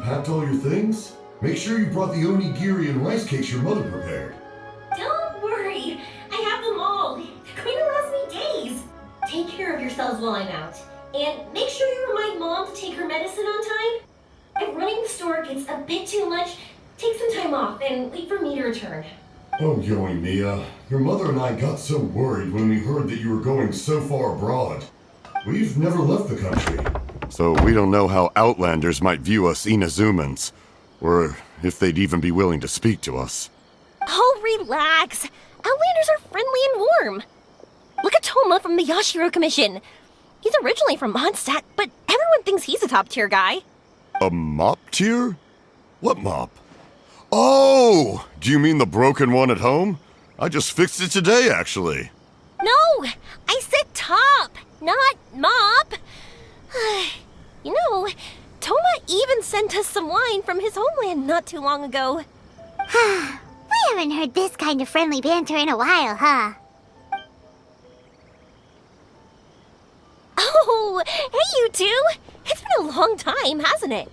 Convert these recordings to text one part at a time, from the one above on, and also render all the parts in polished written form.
packed all your things? Make sure you brought the onigiri and rice cakes your mother prepared. Don't worry, I have them all. They're going to last me days. Take care of yourselves while I'm out. And make sure you remind Mom to take her medicine on time. If running the store gets a bit too much, take some time off and wait for me to return. Oh, Yoimiya, your mother and I got so worried when we heard that you were going so far abroad. We've never left the country. So we don't know how Outlanders might view us Inazumans, or if they'd even be willing to speak to us. Oh, relax. Outlanders are friendly and warm. Look at Toma from the Yashiro Commission. He's originally from Mondstadt, but everyone thinks he's a top-tier guy. A mop tier? What mop? Oh! Do you mean the broken one at home? I just fixed it today, actually. No! I said top, not mop. You know, Toma even sent us some wine from his homeland not too long ago. We haven't heard this kind of friendly banter in a while, huh? Oh, hey you two! It's been a long time, hasn't it?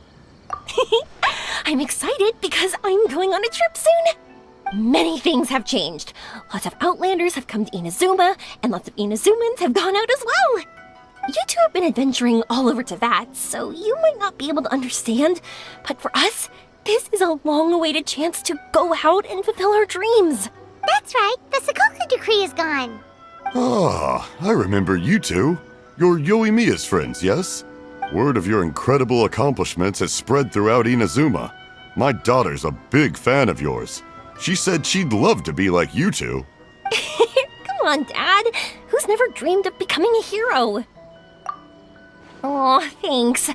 I'm excited because I'm going on a trip soon. Many things have changed. Lots of Outlanders have come to Inazuma, and lots of Inazumans have gone out as well. You two have been adventuring all over Teyvat, so you might not be able to understand, but for us, this is a long-awaited chance to go out and fulfill our dreams. That's right, the Sakoku decree is gone. Ah, I remember you two. You're Yoimiya's friends, yes? Word of your incredible accomplishments has spread throughout Inazuma. My daughter's a big fan of yours. She said she'd love to be like you two. Come on, Dad. Who's never dreamed of becoming a hero? Aw, thanks.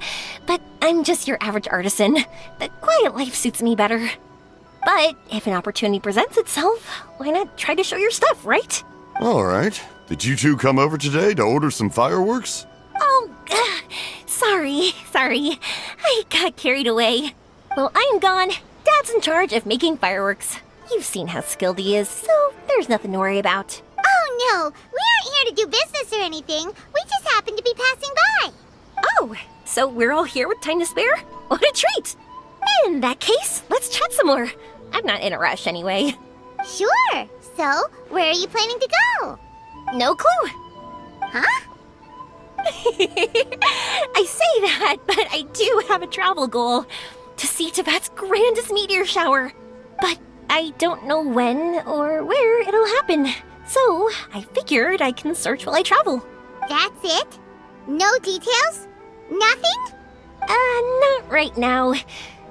But I'm just your average artisan. The quiet life suits me better. But if an opportunity presents itself, why not try to show your stuff, right? All right. Did you two come over today to order some fireworks? Oh, sorry. I got carried away. Well, I'm gone. Dad's in charge of making fireworks. You've seen how skilled he is, so there's nothing to worry about. Oh no, we aren't here to do business or anything. We just happen to be passing by. Oh, so we're all here with time to spare? What a treat! In that case, let's chat some more. I'm not in a rush anyway. Sure. So, where are you planning to go? No clue. Huh? I say that, but I do have a travel goal. To see Teyvat's grandest meteor shower. But I don't know when or where it'll happen. So, I figured I can search while I travel. That's it? No details? Nothing? Not right now.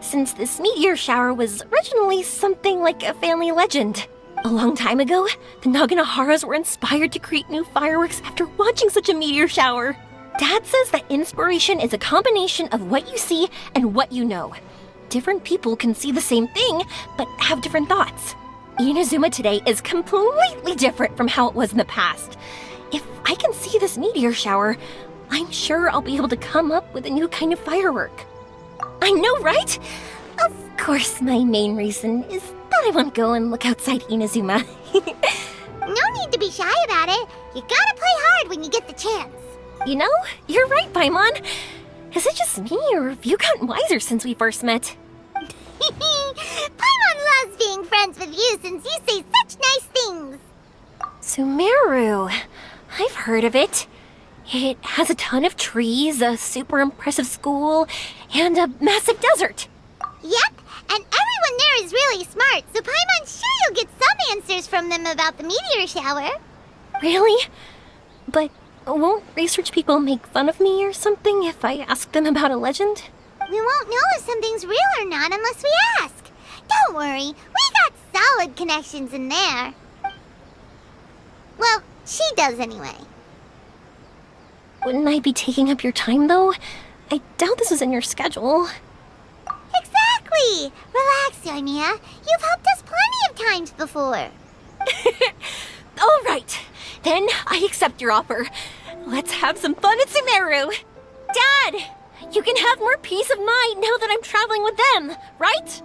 Since this meteor shower was originally something like a family legend. A long time ago, the Naganaharas were inspired to create new fireworks after watching such a meteor shower. Dad says that inspiration is a combination of what you see and what you know. Different people can see the same thing, but have different thoughts. Inazuma today is completely different from how it was in the past. If I can see this meteor shower, I'm sure I'll be able to come up with a new kind of firework. I know, right? Of course, my main reason is that I want to go and look outside Inazuma. No need to be shy about it. You gotta play hard when you get the chance. You know, you're right, Paimon. Is it just me, or have you gotten wiser since we first met? Paimon loves being friends with you since you say such nice things. Sumeru. I've heard of it. It has a ton of trees, a super impressive school, and a massive desert. Yep, and everyone there is really smart, so Paimon's sure you'll get some answers from them about the meteor shower. Really? But won't research people make fun of me or something if I ask them about a legend? We won't know if something's real or not unless we ask. Don't worry, we got solid connections in there. Well, she does anyway. Wouldn't I be taking up your time, though? I doubt this is in your schedule. Exactly! Relax, Yoimiya. You've helped us plenty of times before. All right. Then I accept your offer. Let's have some fun at Sumeru. Dad, you can have more peace of mind now that I'm traveling with them, right?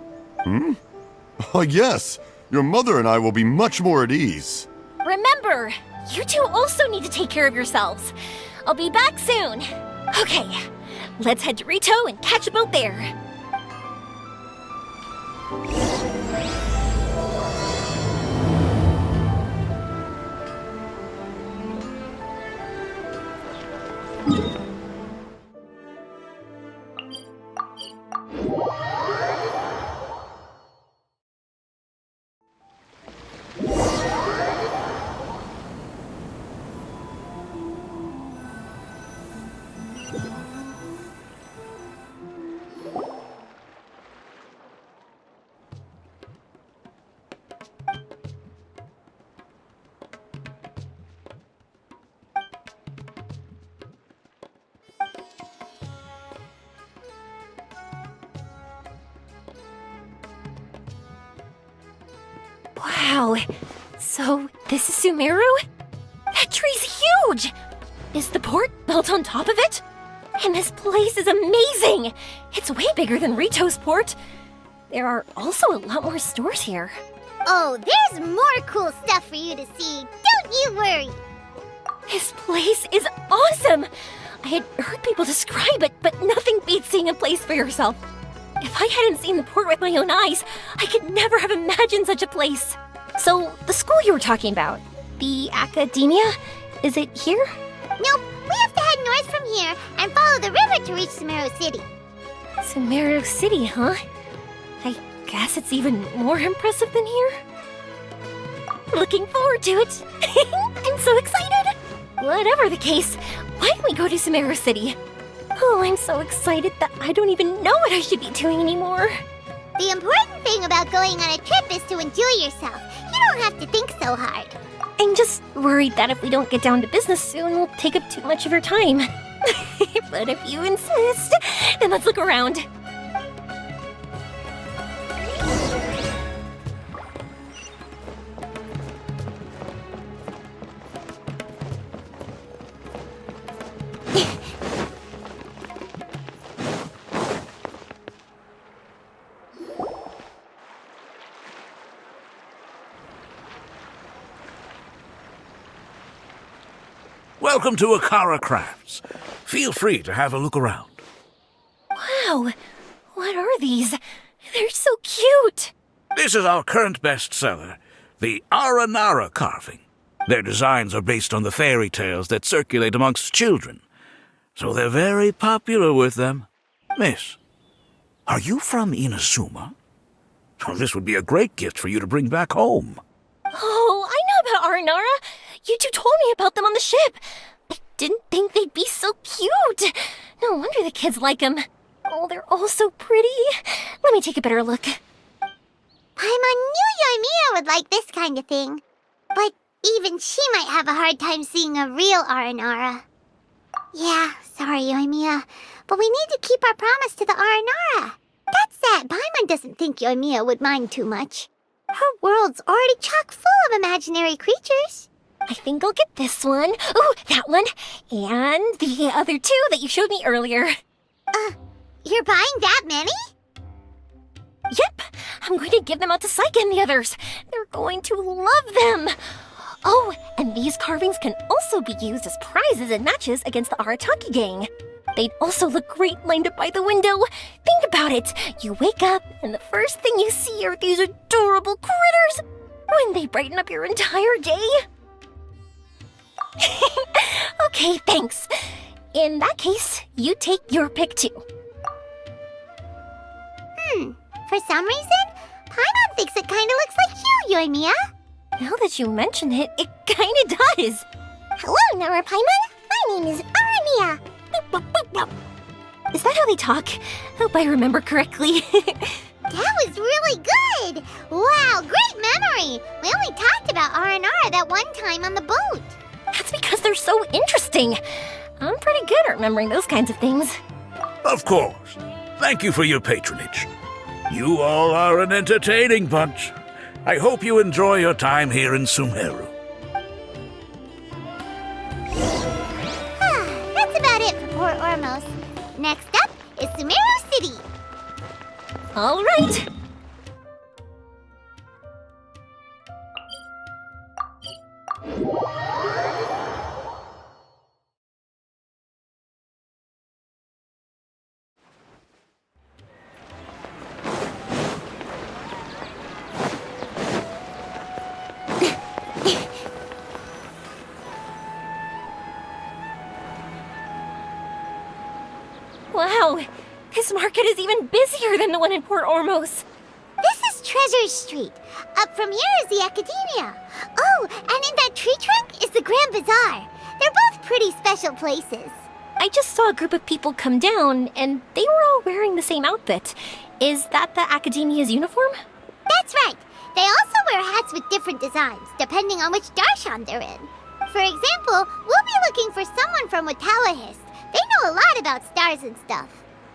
Oh, yes. Your mother and I will be much more at ease. Remember, you two also need to take care of yourselves. I'll be back soon. Okay, let's head to Rito and catch a boat there. Wow, so this is Sumeru? That tree's huge! Is the port built on top of it? And this place is amazing! It's way bigger than Rito's port. There are also a lot more stores here. Oh, there's more cool stuff for you to see. Don't you worry. This place is awesome! I had heard people describe it, but nothing beats seeing a place for yourself. If I hadn't seen the port with my own eyes, I could never have imagined such a place. So, the school you were talking about, the academia, is it here? Nope, we have to head north from here and follow the river to reach Sumeru City. Sumeru City, huh? I guess it's even more impressive than here. Looking forward to it. I'm so excited. Whatever the case, why don't we go to Sumeru City? Oh, I'm so excited that I don't even know what I should be doing anymore. The important thing about going on a trip is to enjoy yourself. You don't have to think so hard. I'm just worried that if we don't get down to business soon, we'll take up too much of your time. But if you insist, then let's look around. Welcome to Akara Crafts. Feel free to have a look around. Wow, what are these? They're so cute. This is our current bestseller, the Aranara carving. Their designs are based on the fairy tales that circulate amongst children, so they're very popular with them. Miss, are you from Inazuma? Well, this would be a great gift for you to bring back home. Oh, I know about Aranara. You two told me about them on the ship. I didn't think they'd be so cute. No wonder the kids like them. Oh, they're all so pretty. Let me take a better look. Paimon knew Yoimiya would like this kind of thing. But even she might have a hard time seeing a real Aranara. Yeah, sorry, Yoimiya, but we need to keep our promise to the Aranara. That said, Paimon doesn't think Yoimiya would mind too much. Her world's already chock full of imaginary creatures. I think I'll get this one. Ooh, that one. And the other two that you showed me earlier. You're buying that many? Yep, I'm going to give them out to Saika and the others. They're going to love them. Oh, and these carvings can also be used as prizes in matches against the Arataki gang. They'd also look great lined up by the window. Think about it. You wake up, and the first thing you see are these adorable critters. Wouldn't they brighten up your entire day? Okay, thanks. In that case, you take your pick too. For some reason, Paimon thinks it kinda looks like you, Yoimiya. Now that you mention it, it kinda does. Hello, Nara Paimon. My name is Arania. Is that how they talk? Hope I remember correctly. That was really good! Wow, great memory! We only talked about Aranara that one time on the boat. That's because they're so interesting. I'm pretty good at remembering those kinds of things. Of course. Thank you for your patronage. You all are an entertaining bunch. I hope you enjoy your time here in Sumeru. That's about it for Port Ormos. Next up is Sumeru City. All right. This market is even busier than the one in Port Ormos. This is Treasure Street. Up from here is the Academia. Oh, and in that tree trunk is the Grand Bazaar. They're both pretty special places. I just saw a group of people come down, and they were all wearing the same outfit. Is that the Academia's uniform? That's right. They also wear hats with different designs, depending on which darshan they're in. For example, we'll be looking for someone from Watawahist. They know a lot about stars and stuff.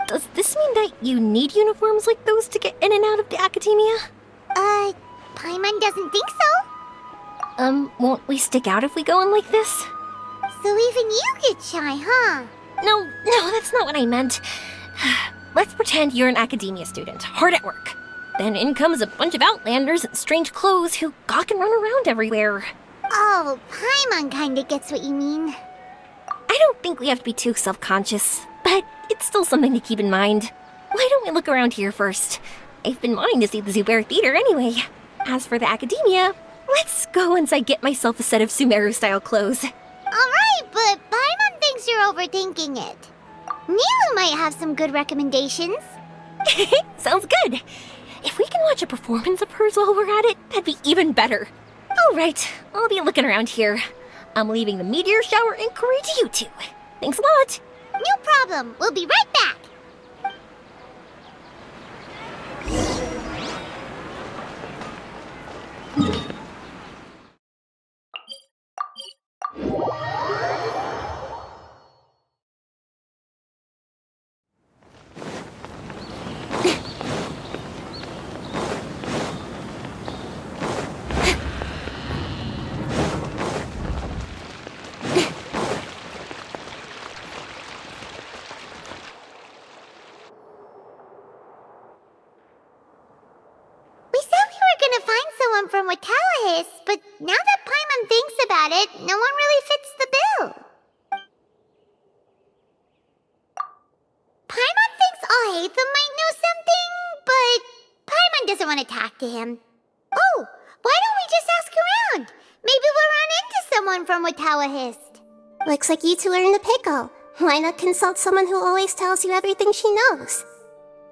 Does this mean that you need uniforms like those to get in and out of the Academia? Paimon doesn't think so. Won't we stick out if we go in like this? So even you get shy, huh? No, that's not what I meant. Let's pretend you're an Academia student, hard at work. Then in comes a bunch of Outlanders in strange clothes who gawk and run around everywhere. Oh, Paimon kinda gets what you mean. I don't think we have to be too self-conscious, but it's still something to keep in mind. Why don't we look around here first? I've been wanting to see the Zubair Theater anyway. As for the Academia, let's go once I get myself a set of Sumeru-style clothes. Alright, but Paimon thinks you're overthinking it. Nilu might have some good recommendations. Sounds good. If we can watch a performance of hers while we're at it, that'd be even better. Alright, I'll be looking around here. I'm leaving the meteor shower inquiry to you two. Thanks a lot. No problem. We'll be right back. From Watawahist, but now that Paimon thinks about it, no one really fits the bill. Paimon thinks Alhaitham might know something, but Paimon doesn't want to talk to him. Oh, why don't we just ask around? Maybe we'll run into someone from Watawahist. Looks like you two are in a pickle. Why not consult someone who always tells you everything she knows?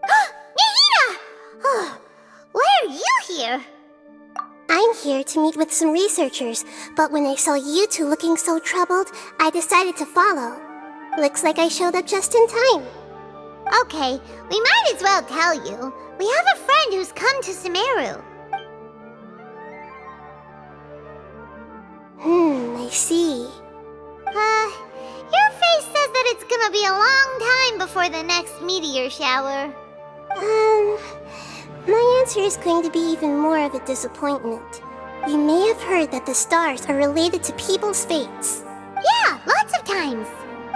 Nahida! Oh, why are you here? I'm here to meet with some researchers, but when I saw you two looking so troubled, I decided to follow. Looks like I showed up just in time. Okay, we might as well tell you. We have a friend who's come to Sumeru. I see. Your face says that it's gonna be a long time before the next meteor shower. My answer is going to be even more of a disappointment. You may have heard that the stars are related to people's fates. Yeah, lots of times.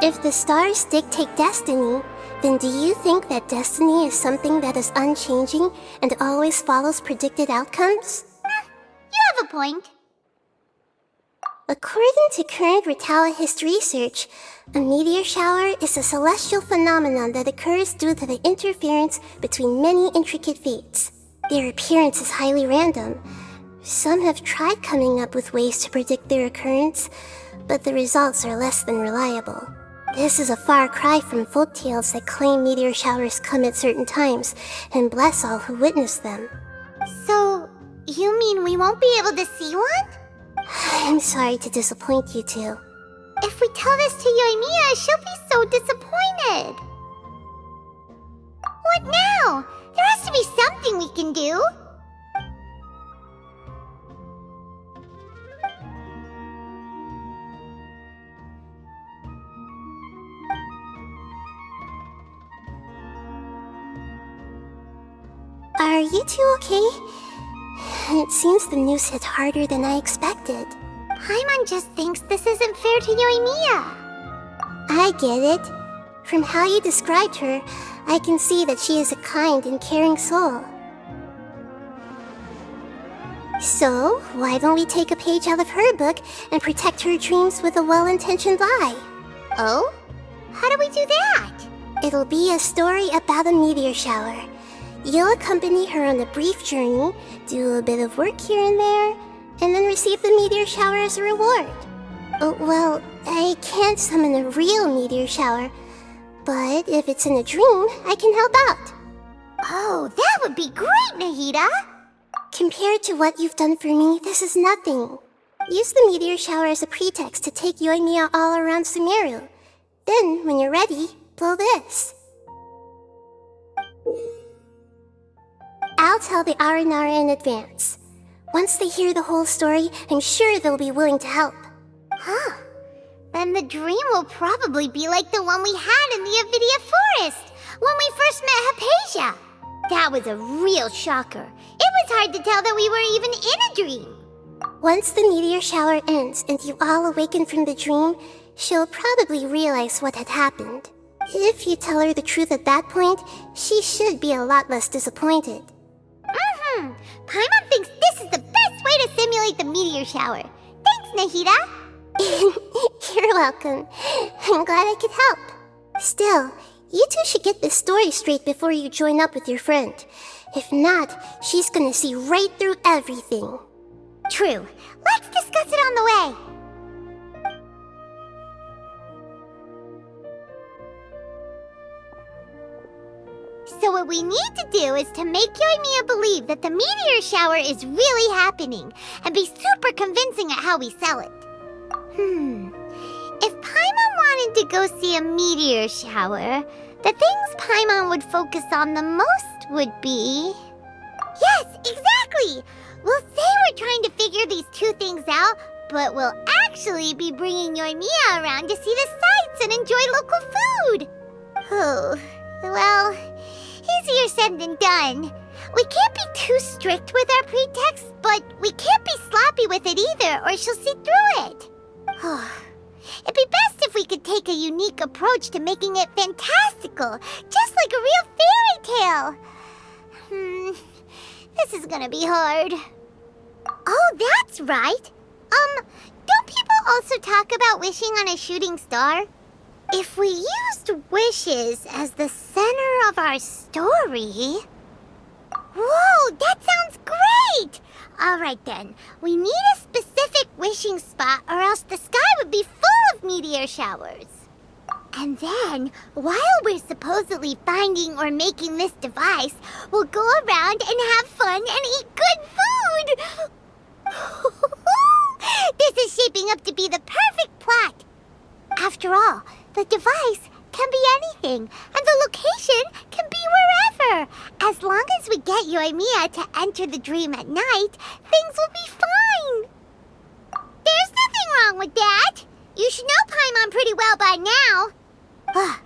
If the stars dictate destiny, then do you think that destiny is something that is unchanging and always follows predicted outcomes? You have a point. According to current Watawahist research, a meteor shower is a celestial phenomenon that occurs due to the interference between many intricate fates. Their appearance is highly random. Some have tried coming up with ways to predict their occurrence, but the results are less than reliable. This is a far cry from folktales that claim meteor showers come at certain times and bless all who witness them. So, you mean we won't be able to see one? I'm sorry to disappoint you two. If we tell this to Yoimiya, she'll be so disappointed. What now? There has to be something we can do. Are you two okay? It seems the news hit harder than I expected. Paimon just thinks this isn't fair to Yoimiya. I get it. From how you described her, I can see that she is a kind and caring soul. So, why don't we take a page out of her book and protect her dreams with a well-intentioned lie? Oh? How do we do that? It'll be a story about a meteor shower. You'll accompany her on a brief journey, do a bit of work here and there, and then receive the meteor shower as a reward. Oh, well, I can't summon a real meteor shower, But if it's in a dream, I can help out. Oh, that would be great, Nahida! Compared to what you've done for me, this is nothing. Use the meteor shower as a pretext to take Yoimiya all around Sumeru. Then, when you're ready, blow this. I'll tell the Aranara in advance. Once they hear the whole story, I'm sure they'll be willing to help. Huh. Then the dream will probably be like the one we had in the Avidia Forest, when we first met Hypatia. That was a real shocker. It was hard to tell that we were even in a dream. Once the meteor shower ends and you all awaken from the dream, she'll probably realize what had happened. If you tell her the truth at that point, she should be a lot less disappointed. Paimon thinks this is the best way to simulate the meteor shower. Thanks, Nahida. You're welcome. I'm glad I could help. Still, you two should get this story straight before you join up with your friend. If not, she's gonna see right through everything. True. Let's discuss it on the way. So what we need to do is to make Yoimiya believe that the meteor shower is really happening and be super convincing at how we sell it. If Paimon wanted to go see a meteor shower, the things Paimon would focus on the most would be... Yes, exactly! We'll say we're trying to figure these two things out, but we'll actually be bringing Yoimiya around to see the sights and enjoy local food. Oh, well, easier said than done. We can't be too strict with our pretext, but we can't be sloppy with it either, or she'll see through it. It'd be best if we could take a unique approach to making it fantastical, just like a real fairy tale. This is gonna be hard. Oh, that's right. Don't people also talk about wishing on a shooting star? If we used wishes as the center of our story... Whoa, that sounds great! Alright then, we need a specific wishing spot or else the sky would be full of meteor showers. And then, while we're supposedly finding or making this device, we'll go around and have fun and eat good food! This is shaping up to be the perfect plot! After all, the device can be anything, and the location can be wherever. As long as we get Yoimiya to enter the dream at night, things will be fine. There's nothing wrong with that. You should know Paimon pretty well by now.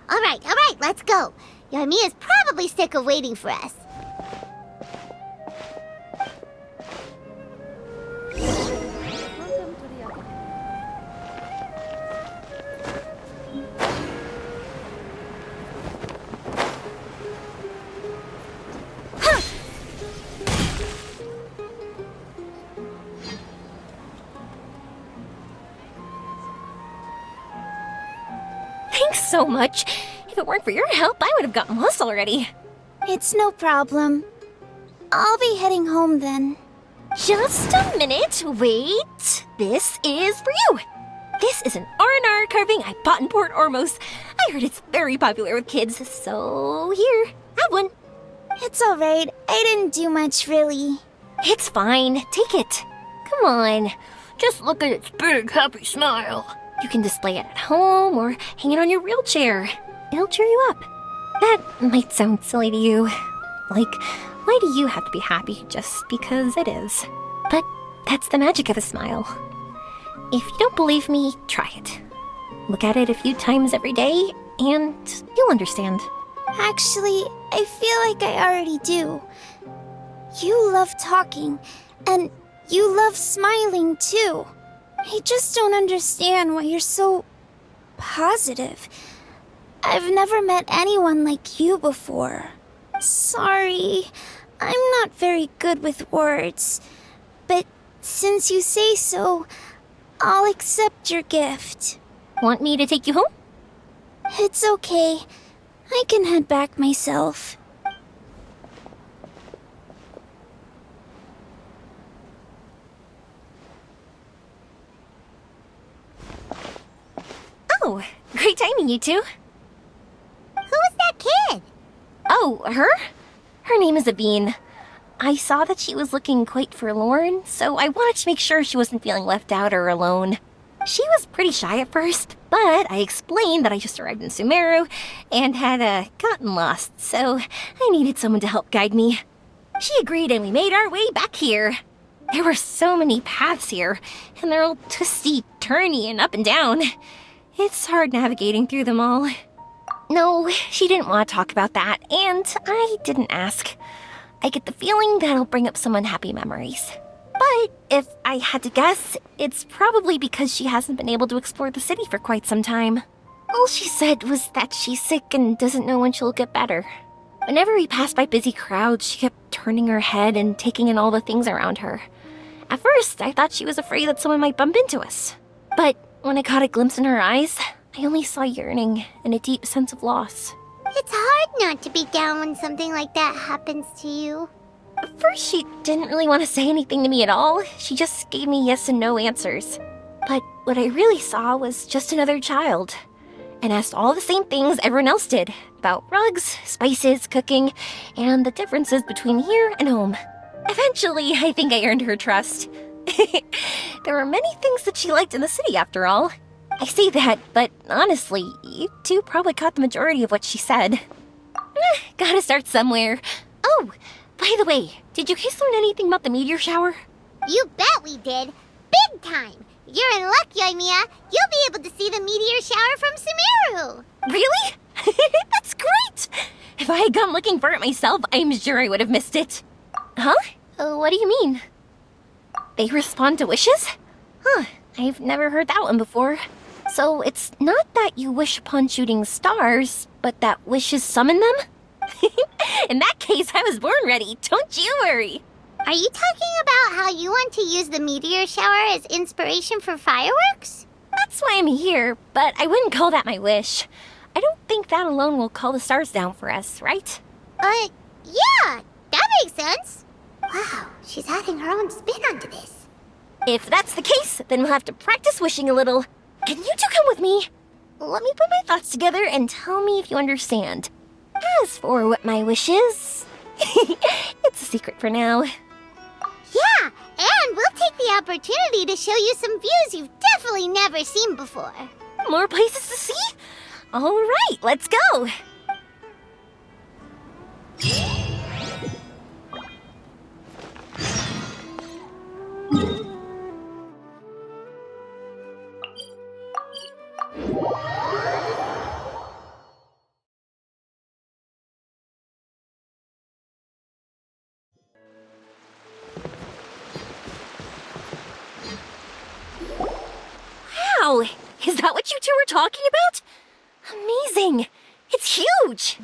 All right, let's go. Yoimiya's probably sick of waiting for us. Thanks so much. If it weren't for your help, I would have gotten lost already. It's no problem. I'll be heading home then. Just a minute, wait. This is for you. This is an R&R carving I bought in Port Ormos. I heard it's very popular with kids, so here, have one. It's alright. I didn't do much, really. It's fine, take it. Come on, just look at its big, happy smile. You can display it at home or hang it on your wheelchair. It'll cheer you up. That might sound silly to you. Like, why do you have to be happy just because it is? But that's the magic of a smile. If you don't believe me, try it. Look at it a few times every day, and you'll understand. Actually, I feel like I already do. You love talking, and you love smiling too. I just don't understand why you're so positive. I've never met anyone like you before. Sorry, I'm not very good with words. But since you say so, I'll accept your gift. Want me to take you home? It's okay. I can head back myself. Oh, great timing, you two. Oh, her? Her name is Aveen. I saw that she was looking quite forlorn, so I wanted to make sure she wasn't feeling left out or alone. She was pretty shy at first, but I explained that I just arrived in Sumeru and had gotten lost, so I needed someone to help guide me. She agreed and we made our way back here. There were so many paths here, and they're all twisty, turny, and up and down. It's hard navigating through them all. No, she didn't want to talk about that, and I didn't ask. I get the feeling that'll bring up some unhappy memories. But if I had to guess, it's probably because she hasn't been able to explore the city for quite some time. All she said was that she's sick and doesn't know when she'll get better. Whenever we passed by busy crowds, she kept turning her head and taking in all the things around her. At first, I thought she was afraid that someone might bump into us. But when I caught a glimpse in her eyes, I only saw yearning and a deep sense of loss. It's hard not to be down when something like that happens to you. At first, she didn't really want to say anything to me at all. She just gave me yes and no answers. But what I really saw was just another child, and asked all the same things everyone else did about rugs, spices, cooking, and the differences between here and home. Eventually, I think I earned her trust. There were many things that she liked in the city, after all. I say that, but honestly, you two probably caught the majority of what she said. Gotta start somewhere. Oh, by the way, did you guys learn anything about the meteor shower? You bet we did. Big time. You're in luck, Yoimiya. You'll be able to see the meteor shower from Sumeru. Really? That's great! If I had gone looking for it myself, I'm sure I would have missed it. Huh? What do you mean? They respond to wishes? Huh, I've never heard that one before. So it's not that you wish upon shooting stars, but that wishes summon them? In that case, I was born ready. Don't you worry. Are you talking about how you want to use the meteor shower as inspiration for fireworks? That's why I'm here, but I wouldn't call that my wish. I don't think that alone will call the stars down for us, right? Yeah, that makes sense. Wow, she's adding her own spin onto this. If that's the case, then we'll have to practice wishing a little. Can you two come with me? Let me put my thoughts together and tell me if you understand. As for what my wish is, it's a secret for now. Yeah, and we'll take the opportunity to show you some views you've definitely never seen before. More places to see? All right, let's go. Wow, is that what you two were talking about? Amazing! It's huge!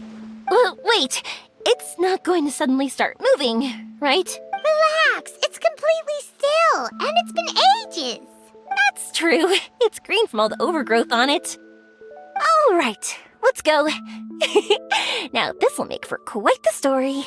Wait, it's not going to suddenly start moving, right? Relax, it's completely still, and it's been ages. That's true. It's green from all the overgrowth on it. All right, let's go. Now, this will make for quite the story.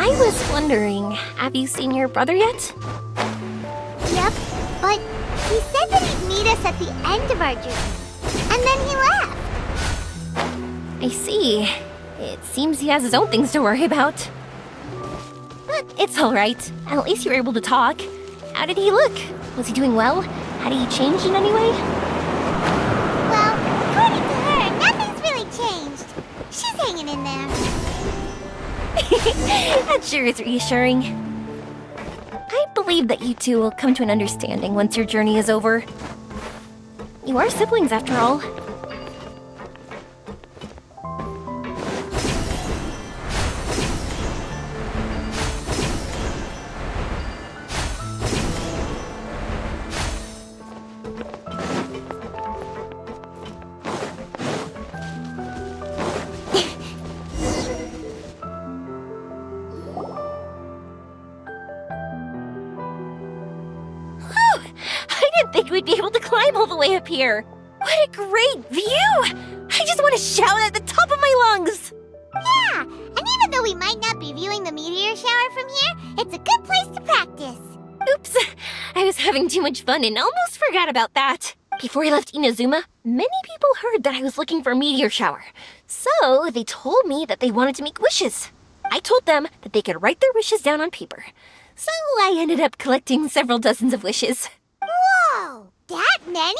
I was wondering, have you seen your brother yet? Yep, but he said that he'd meet us at the end of our journey, and then he left. I see. It seems he has his own things to worry about. But it's all right. At least you were able to talk. How did he look? Was he doing well? Had he changed in any way? Well, according to her, nothing's really changed. She's hanging in there. That sure is reassuring. I believe that you two will come to an understanding once your journey is over. You are siblings, after all. like we'd be able to climb all the way up here. What a great view! I just want to shout at the top of my lungs! Yeah, and even though we might not be viewing the meteor shower from here, it's a good place to practice. Oops, I was having too much fun and almost forgot about that. Before I left Inazuma, many people heard that I was looking for a meteor shower. So they told me that they wanted to make wishes. I told them that they could write their wishes down on paper. So I ended up collecting several dozens of wishes. Whoa, that many?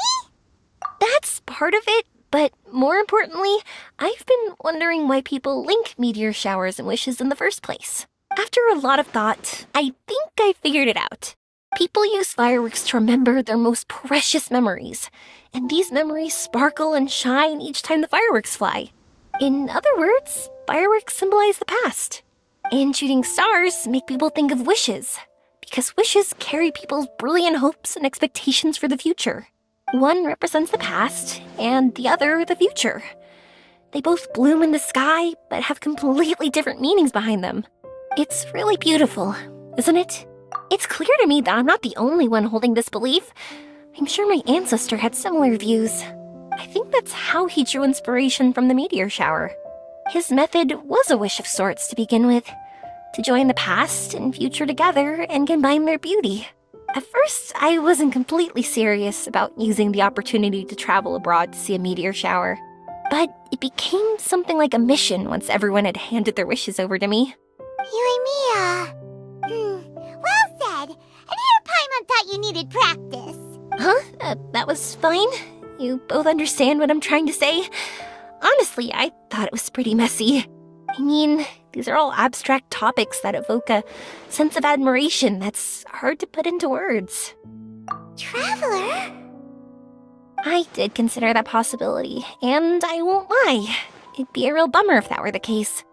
That's part of it, but more importantly, I've been wondering why people link meteor showers and wishes in the first place. After a lot of thought, I think I figured it out. People use fireworks to remember their most precious memories, and these memories sparkle and shine each time the fireworks fly. In other words, fireworks symbolize the past. And shooting stars make people think of wishes, because wishes carry people's brilliant hopes and expectations for the future. One represents the past, and the other the future. They both bloom in the sky, but have completely different meanings behind them. It's really beautiful, isn't it? It's clear to me that I'm not the only one holding this belief. I'm sure my ancestor had similar views. I think that's how he drew inspiration from the meteor shower. His method was a wish of sorts to begin with, to join the past and future together and combine their beauty. At first, I wasn't completely serious about using the opportunity to travel abroad to see a meteor shower, but it became something like a mission once everyone had handed their wishes over to me. Yoimiya. Well said. And here Paimon thought you needed practice. Huh? That was fine? You both understand what I'm trying to say? Honestly, I thought it was pretty messy. I mean, these are all abstract topics that evoke a sense of admiration that's hard to put into words. Traveler? I did consider that possibility, and I won't lie. It'd be a real bummer if that were the case.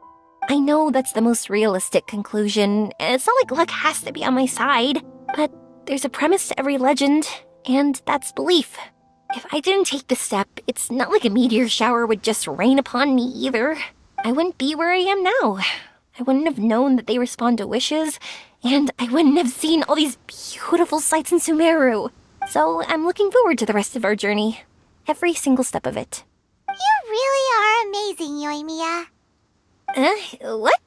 I know that's the most realistic conclusion, and it's not like luck has to be on my side, but there's a premise to every legend, and that's belief. If I didn't take the step, it's not like a meteor shower would just rain upon me either. I wouldn't be where I am now. I wouldn't have known that they respond to wishes, and I wouldn't have seen all these beautiful sights in Sumeru. So I'm looking forward to the rest of our journey. Every single step of it. You really are amazing, Yoimiya. What?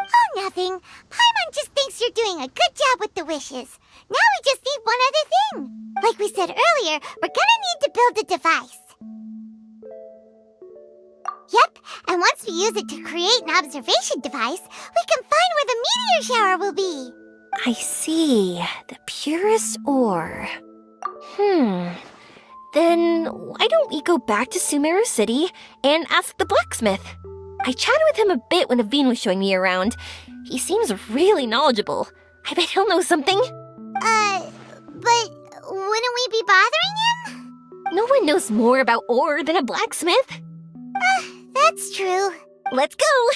Oh, nothing. Paimon just thinks you're doing a good job with the wishes. Now we just need one other thing. Like we said earlier, we're gonna need to build a device. Yep, and once we use it to create an observation device, we can find where the meteor shower will be. I see. The purest ore. Then why don't we go back to Sumeru City and ask the blacksmith? I chatted with him a bit when Aveen was showing me around. He seems really knowledgeable. I bet he'll know something. But wouldn't we be bothering him? No one knows more about ore than a blacksmith. That's true. Let's go!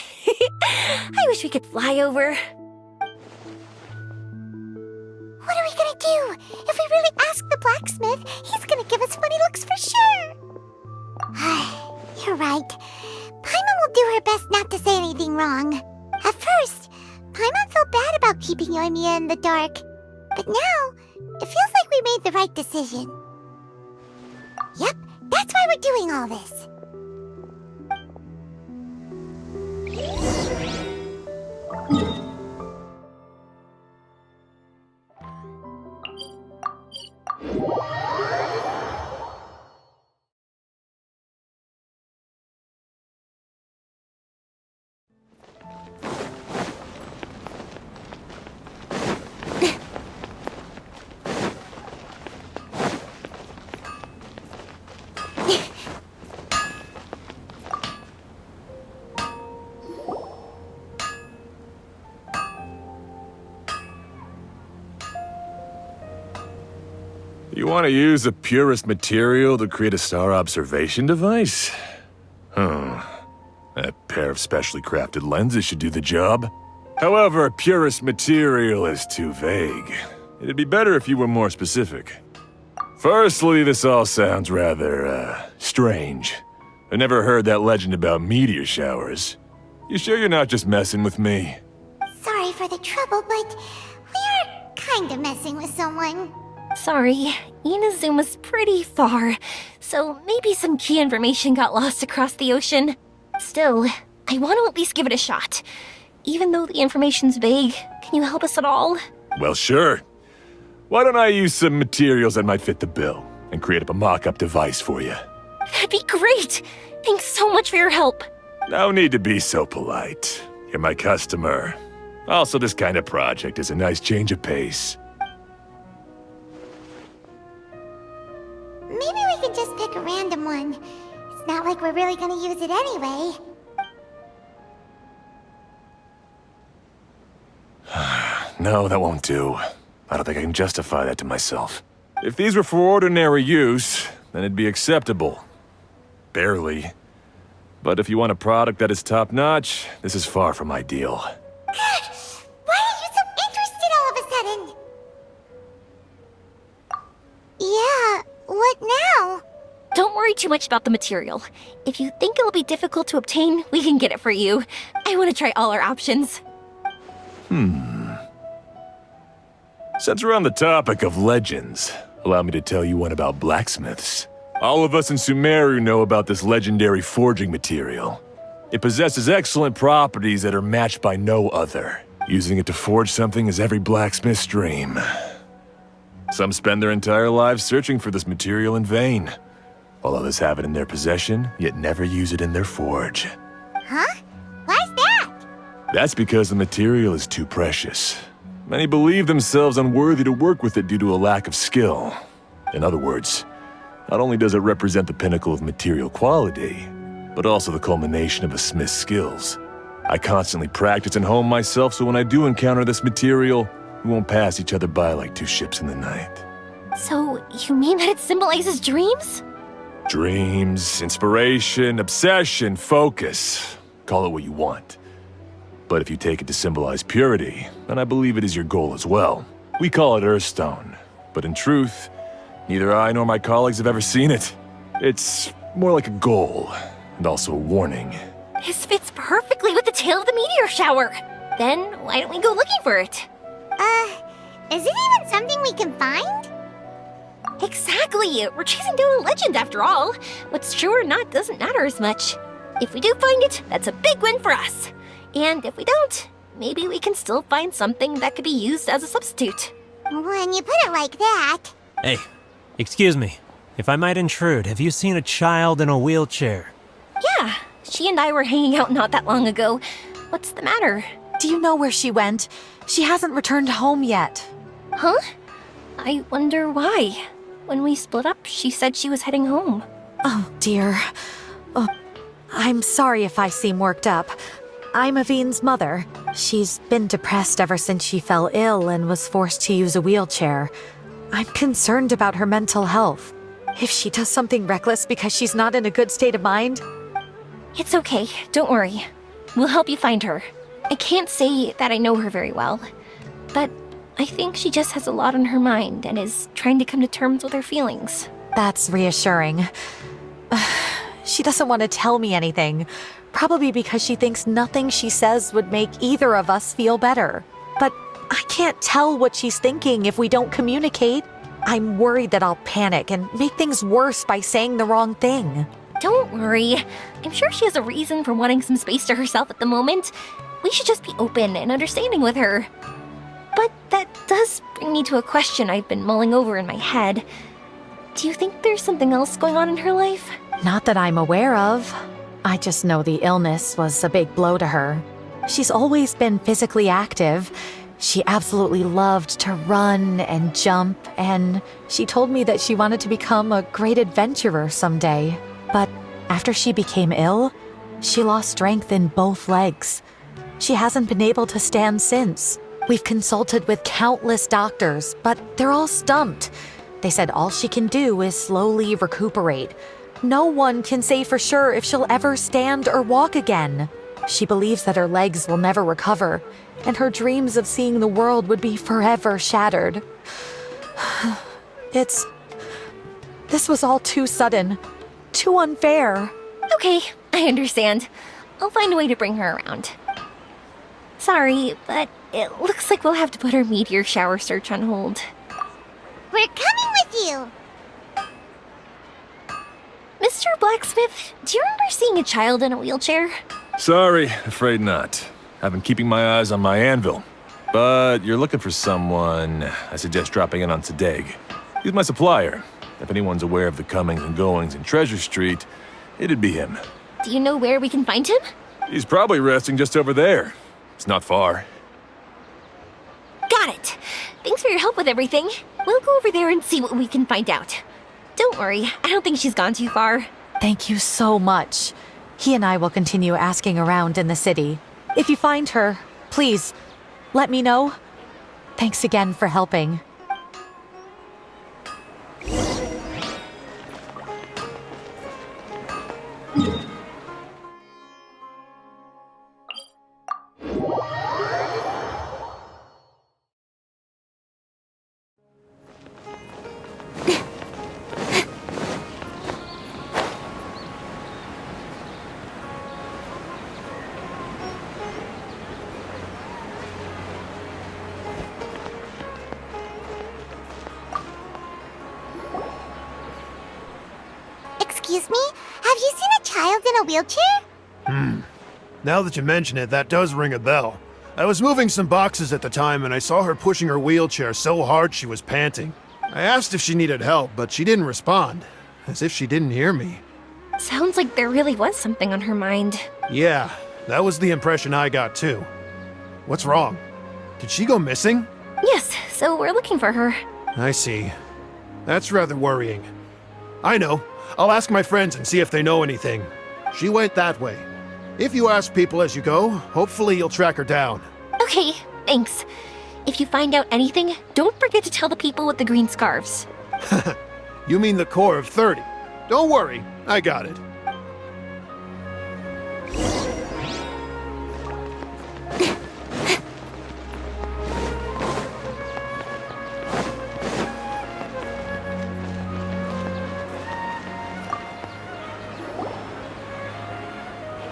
I wish we could fly over. What are we gonna do? If we really ask the blacksmith, he's gonna give us funny looks for sure. You're right. Paimon will do her best not to say anything wrong. At first, Paimon felt bad about keeping Yoimiya in the dark. But now, it feels like we made the right decision. Yep, that's why we're doing all this. You want to use the purest material to create a star observation device? That pair of specially crafted lenses should do the job. However, purest material is too vague. It'd be better if you were more specific. Firstly, this all sounds rather, strange. I never heard that legend about meteor showers. You sure you're not just messing with me? Sorry for the trouble, but we are kind of messing with someone. Sorry, Inazuma's pretty far, so maybe some key information got lost across the ocean. Still, I want to at least give it a shot. Even though the information's vague, can you help us at all? Well, sure. Why don't I use some materials that might fit the bill and create up a mock-up device for you? That'd be great! Thanks so much for your help. No need to be so polite. You're my customer. Also, this kind of project is a nice change of pace. Maybe we can just pick a random one. It's not like we're really gonna use it anyway. No, that won't do. I don't think I can justify that to myself. If these were for ordinary use, then it'd be acceptable. Barely. But if you want a product that is top-notch, this is far from ideal. Why are you so interested all of a sudden? Yeah, what now? Don't worry too much about the material. If you think it'll be difficult to obtain, we can get it for you. I want to try all our options. Since we're on the topic of legends, allow me to tell you one about blacksmiths. All of us in Sumeru know about this legendary forging material. It possesses excellent properties that are matched by no other. Using it to forge something is every blacksmith's dream. Some spend their entire lives searching for this material in vain, while others have it in their possession, yet never use it in their forge. Huh? Why's that? That's because the material is too precious. Many believe themselves unworthy to work with it due to a lack of skill. In other words, not only does it represent the pinnacle of material quality, but also the culmination of a smith's skills. I constantly practice and hone myself, so when I do encounter this material, we won't pass each other by like two ships in the night. So, you mean that it symbolizes dreams? Dreams, inspiration, obsession, focus. Call it what you want. But if you take it to symbolize purity, then I believe it is your goal as well. We call it Earthstone, but in truth, neither I nor my colleagues have ever seen it. It's more like a goal, and also a warning. This fits perfectly with the tale of the meteor shower. Then, why don't we go looking for it? Is it even something we can find? Exactly! We're chasing down a legend after all. What's true or not doesn't matter as much. If we do find it, that's a big win for us. And if we don't, maybe we can still find something that could be used as a substitute. When you put it like that... Hey, excuse me. If I might intrude, have you seen a child in a wheelchair? Yeah, she and I were hanging out not that long ago. What's the matter? Do you know where she went? She hasn't returned home yet. Huh? I wonder why. When we split up, she said she was heading home. Oh, dear. Oh, I'm sorry if I seem worked up. I'm Avine's mother. She's been depressed ever since she fell ill and was forced to use a wheelchair. I'm concerned about her mental health. If she does something reckless because she's not in a good state of mind... It's okay, don't worry. We'll help you find her. I can't say that I know her very well, but I think she just has a lot on her mind and is trying to come to terms with her feelings. That's reassuring. She doesn't want to tell me anything, probably because she thinks nothing she says would make either of us feel better. But I can't tell what she's thinking if we don't communicate. I'm worried that I'll panic and make things worse by saying the wrong thing. Don't worry. I'm sure she has a reason for wanting some space to herself at the moment. We should just be open and understanding with her. But that does bring me to a question I've been mulling over in my head. Do you think there's something else going on in her life? Not that I'm aware of. I just know the illness was a big blow to her. She's always been physically active. She absolutely loved to run and jump, and she told me that she wanted to become a great adventurer someday. But after she became ill, she lost strength in both legs. She hasn't been able to stand since. We've consulted with countless doctors, but they're all stumped. They said all she can do is slowly recuperate. No one can say for sure if she'll ever stand or walk again. She believes that her legs will never recover, and her dreams of seeing the world would be forever shattered. This was all too sudden. Too unfair. Okay, I understand. I'll find a way to bring her around. Sorry, but it looks like we'll have to put our meteor shower search on hold. We're coming with you! Mr. Blacksmith, do you remember seeing a child in a wheelchair? Sorry, afraid not. I've been keeping my eyes on my anvil. But you're looking for someone, I suggest dropping in on Sadeg. He's my supplier. If anyone's aware of the comings and goings in Treasure Street, it'd be him. Do you know where we can find him? He's probably resting just over there. It's not far. Got it. Thanks for your help with everything. We'll go over there and see what we can find out. Don't worry, I don't think she's gone too far. Thank you so much. He and I will continue asking around in the city. If you find her, please, let me know. Thanks again for helping. Excuse me? Have you seen a child in a wheelchair? Now that you mention it, that does ring a bell. I was moving some boxes at the time and I saw her pushing her wheelchair so hard she was panting. I asked if she needed help, but she didn't respond, as if she didn't hear me. Sounds like there really was something on her mind. Yeah, that was the impression I got too. What's wrong? Did she go missing? Yes, so we're looking for her. I see. That's rather worrying. I know. I'll ask my friends and see if they know anything. She went that way. If you ask people as you go, hopefully you'll track her down. Okay, thanks. If you find out anything, don't forget to tell the people with the green scarves. You mean the core of 30. Don't worry, I got it.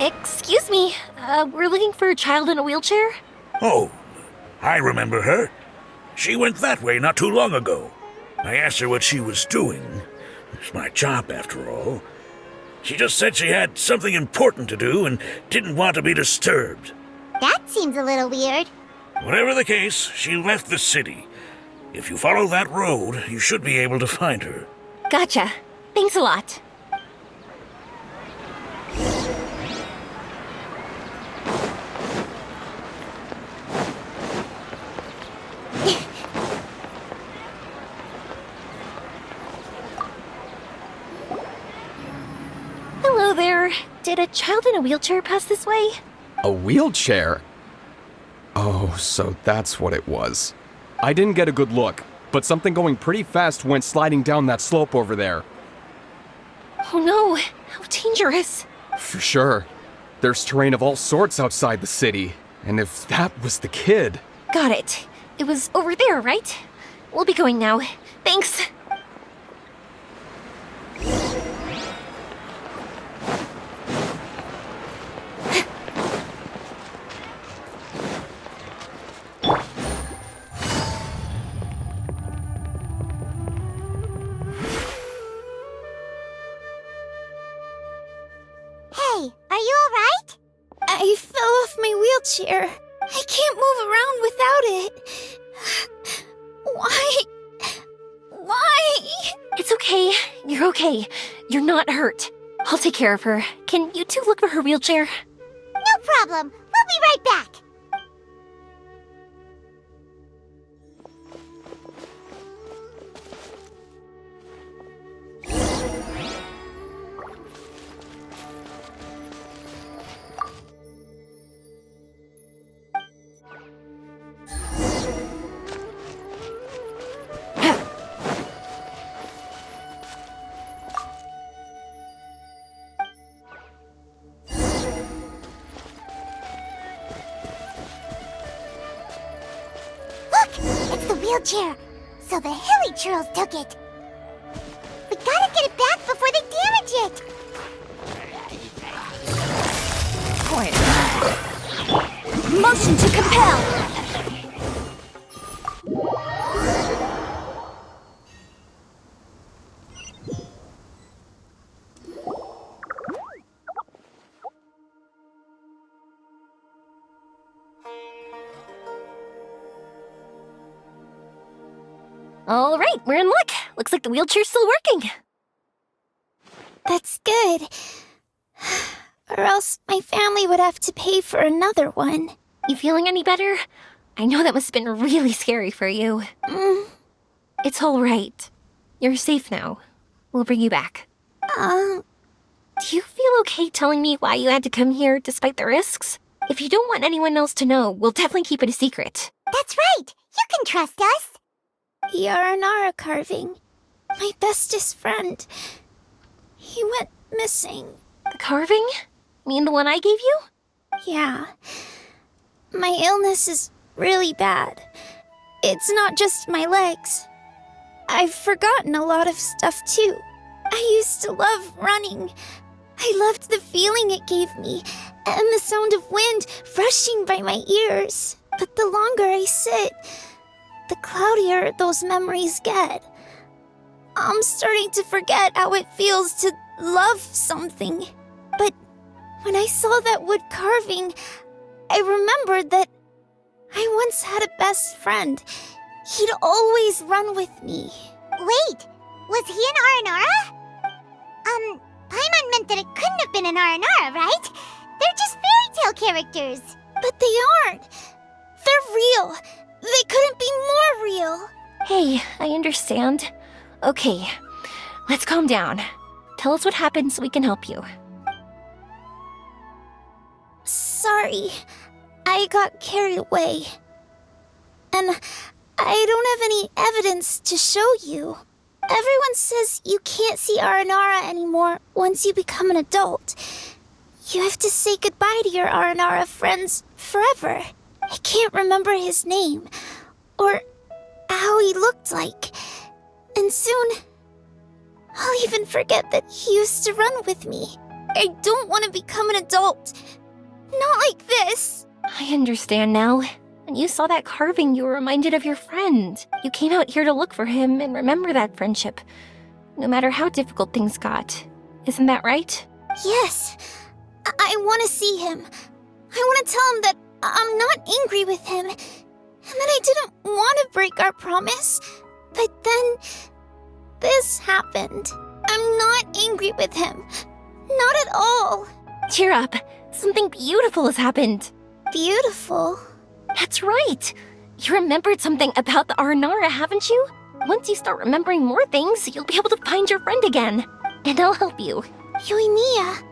Excuse me, we're looking for a child in a wheelchair? Oh, I remember her. She went that way not too long ago. I asked her what she was doing. It's my job, after all. She just said she had something important to do and didn't want to be disturbed. That seems a little weird. Whatever the case, she left the city. If you follow that road, you should be able to find her. Gotcha. Thanks a lot. Hello there. Did a child in a wheelchair pass this way? A wheelchair? Oh, so that's what it was. I didn't get a good look, but something going pretty fast went sliding down that slope over there. Oh no, how dangerous. For sure. There's terrain of all sorts outside the city, and if that was the kid... Got it. It was over there, right? We'll be going now. Thanks. Hey, are you alright? I fell off my wheelchair. I can't move around without it. Why? Why? It's okay. You're okay. You're not hurt. I'll take care of her. Can you two look for her wheelchair? No problem. We'll be right back. It's the wheelchair. So the hilly churls took it. We gotta get it back before they damage it. Motion to compel! All right, we're in luck. Looks like the wheelchair's still working. That's good. Or else my family would have to pay for another one. You feeling any better? I know that must have been really scary for you. It's all right. You're safe now. We'll bring you back. Do you feel okay telling me why you had to come here despite the risks? If you don't want anyone else to know, we'll definitely keep it a secret. That's right. You can trust us. The Aranara carving. My bestest friend. He went missing. The carving? Mean the one I gave you? Yeah. My illness is really bad. It's not just my legs. I've forgotten a lot of stuff too. I used to love running. I loved the feeling it gave me, and the sound of wind rushing by my ears. But the longer I sit, the cloudier those memories get. I'm starting to forget how it feels to love something. But when I saw that wood carving, I remembered that I once had a best friend. He'd always run with me. Wait, was he an Aranara? Paimon meant that it couldn't have been an Aranara, right? They're just fairy tale characters. But they aren't. They're real. They couldn't be more real. Hey, I understand. Okay, let's calm down. Tell us what happened so we can help you. Sorry, I got carried away. And I don't have any evidence to show you. Everyone says you can't see Aranara anymore once you become an adult. You have to say goodbye to your Aranara friends forever. I can't remember his name, or how he looked like. And soon, I'll even forget that he used to run with me. I don't want to become an adult. Not like this. I understand now. When you saw that carving, you were reminded of your friend. You came out here to look for him and remember that friendship, no matter how difficult things got. Isn't that right? Yes. I want to see him. I want to tell him that I'm not angry with him, and that I didn't want to break our promise. But then, this happened. I'm not angry with him. Not at all. Cheer up. Something beautiful has happened. Beautiful? That's right. You remembered something about the Aranara, haven't you? Once you start remembering more things, you'll be able to find your friend again. And I'll help you. Yoimiya,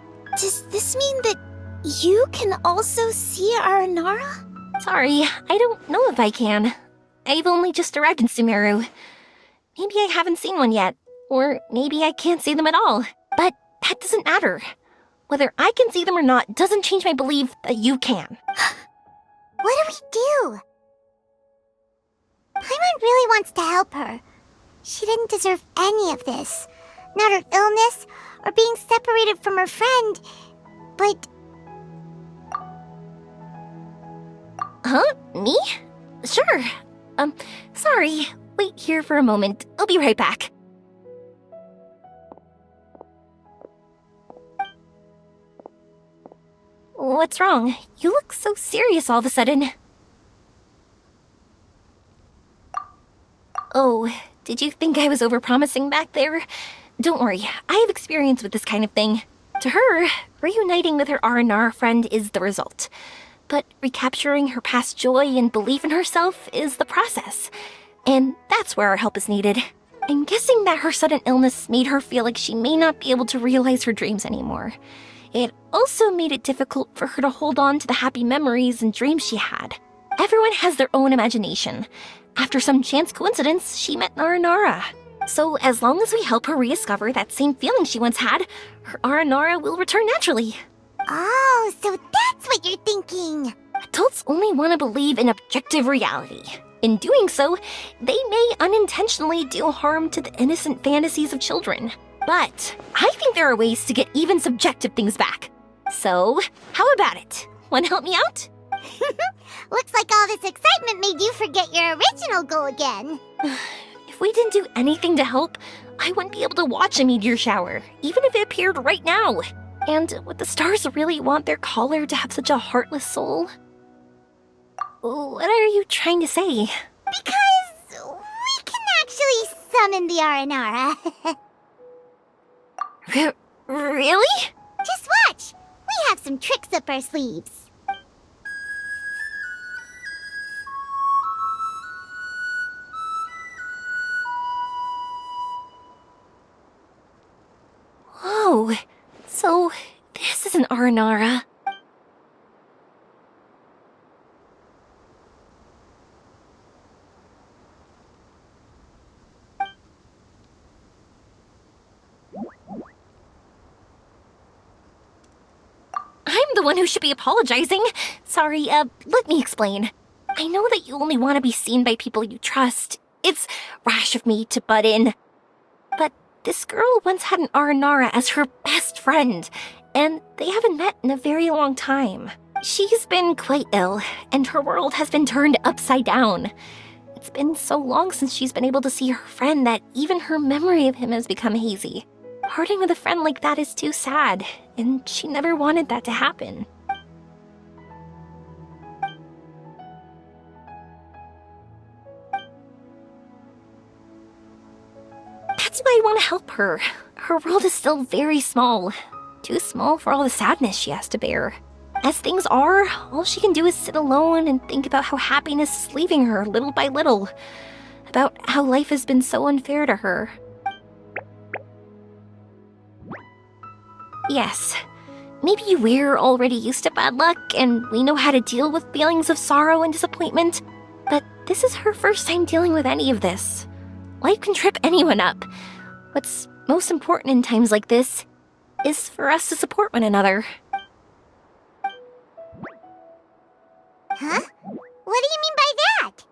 does this mean that you can also see Aranara? Sorry, I don't know if I can. I've only just arrived in Sumeru. Maybe I haven't seen one yet, or maybe I can't see them at all. But that doesn't matter. Whether I can see them or not doesn't change my belief that you can. What do we do? Paimon really wants to help her. She didn't deserve any of this. Not her illness, or being separated from her friend. But... Huh? Me? Sure. Sorry. Wait here for a moment. I'll be right back. What's wrong? You look so serious all of a sudden. Oh, did you think I was overpromising back there? Don't worry, I have experience with this kind of thing. To her, reuniting with her Aranara friend is the result. But recapturing her past joy and belief in herself is the process. And that's where our help is needed. I'm guessing that her sudden illness made her feel like she may not be able to realize her dreams anymore. It also made it difficult for her to hold on to the happy memories and dreams she had. Everyone has their own imagination. After some chance coincidence, she met Aranara. So as long as we help her rediscover that same feeling she once had, her Aranara will return naturally. Oh, so that's what you're thinking. Adults only want to believe in objective reality. In doing so, they may unintentionally do harm to the innocent fantasies of children. But I think there are ways to get even subjective things back. So, how about it? Want to help me out? Looks like all this excitement made you forget your original goal again. If we didn't do anything to help, I wouldn't be able to watch a meteor shower, even if it appeared right now. And would the stars really want their caller to have such a heartless soul? What are you trying to say? Because we can actually summon the Aranara. Really? Just watch! We have some tricks up our sleeves. Whoa, so this is an Aranara. I'm the one who should be apologizing. Sorry, let me explain. I know that you only want to be seen by people you trust. It's rash of me to butt in. But this girl once had an Aranara as her best friend, and they haven't met in a very long time. She's been quite ill, and her world has been turned upside down. It's been so long since she's been able to see her friend that even her memory of him has become hazy. Parting with a friend like that is too sad, and she never wanted that to happen. That's why I want to help her. Her world is still very small. Too small for all the sadness she has to bear. As things are, all she can do is sit alone and think about how happiness is leaving her little by little. About how life has been so unfair to her. Yes, maybe we're already used to bad luck and we know how to deal with feelings of sorrow and disappointment, but this is her first time dealing with any of this. Life can trip anyone up. What's most important in times like this is for us to support one another. Huh? What do you mean by that?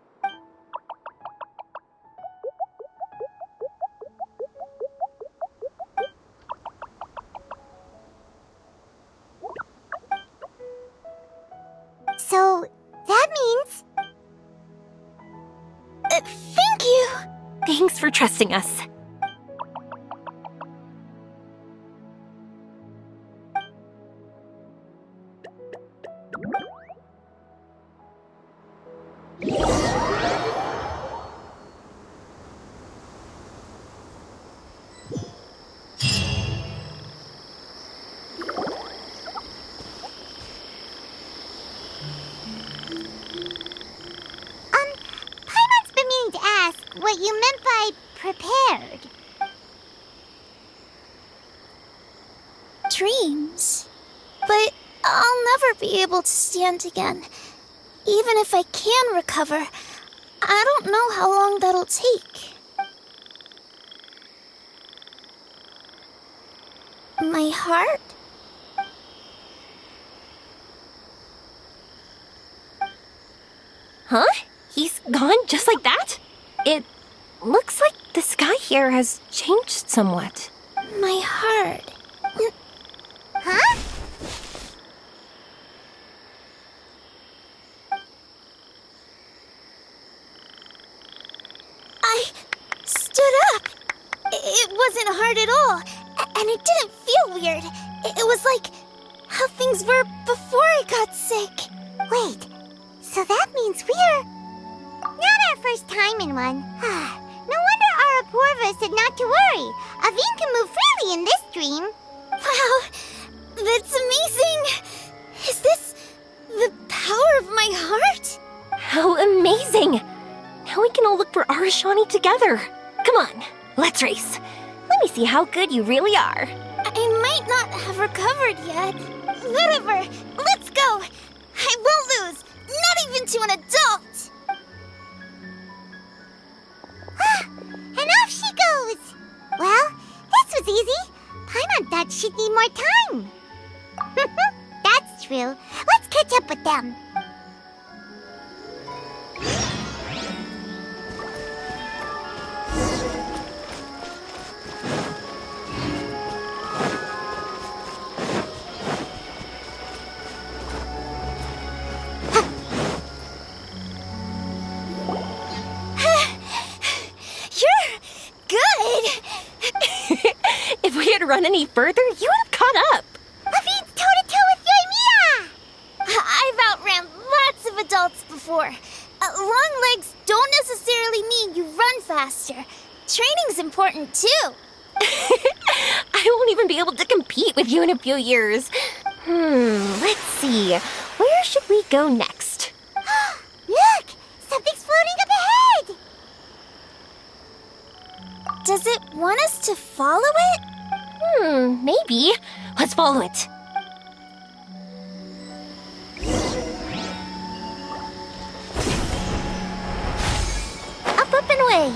So, that means... Thank you! Thanks for trusting us. Paimon's been meaning to ask what you meant by prepared. Dreams. But I'll never be able to stand again. Even if I can recover, I don't know how long that'll take. My heart? Huh? He's gone just like that? It looks like the sky here has changed somewhat. My heart. Huh? I stood up. It wasn't hard at all, and it didn't feel weird. It was like how things were before I got sick. Wait, so that means we're... not our first time in one. No wonder Arapurva said not to worry. Aveen can move freely in this dream. Wow, that's amazing. Is this the power of my heart? How amazing! Now we can all look for Arashani together. Come on, let's race. Let me see how good you really are. I might not have recovered yet. Whatever, let's go. I won't lose, not even to an adult. And off she goes. Well, this was easy. Paimon thought she'd need more time. That's true. Let's catch up with them. If we had run any further, you would have caught up. Aveen's toe-to-toe with Yoimiya! I've outran lots of adults before. Long legs don't necessarily mean you run faster. training's important too. I won't even be able to compete with you in a few years. Let's see. Where should we go next? Look! Something's floating up ahead! Does it want us to follow it? Maybe. Let's follow it. Up and away.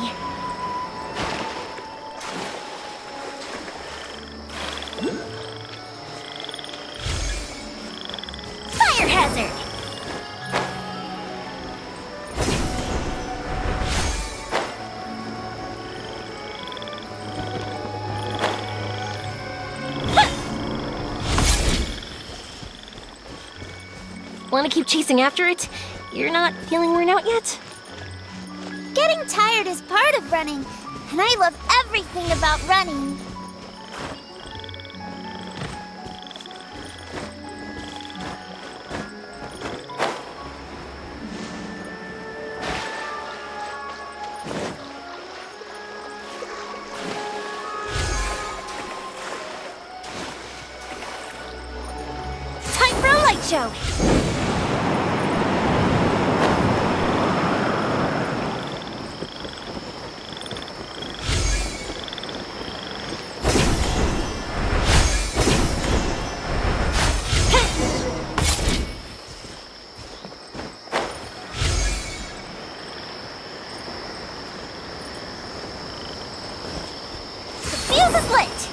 Fire hazard. Want to keep chasing after it? You're not feeling worn out yet? Getting tired is part of running, and I love everything about running. Time for a light show. The fuse is lit.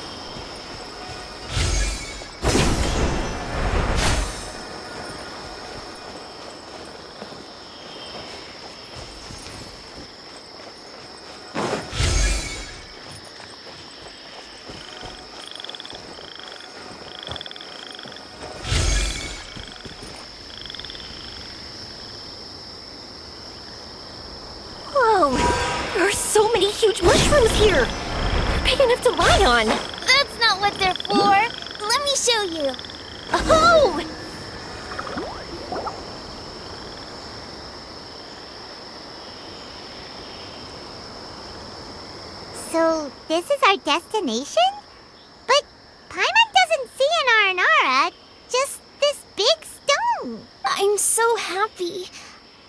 Whoa! There are so many huge mushrooms here! They're big enough to lie on! That's not what they're for. Let me show you. Oh! So, this is our destination? But Paimon doesn't see an Aranara, just this big stone. I'm so happy.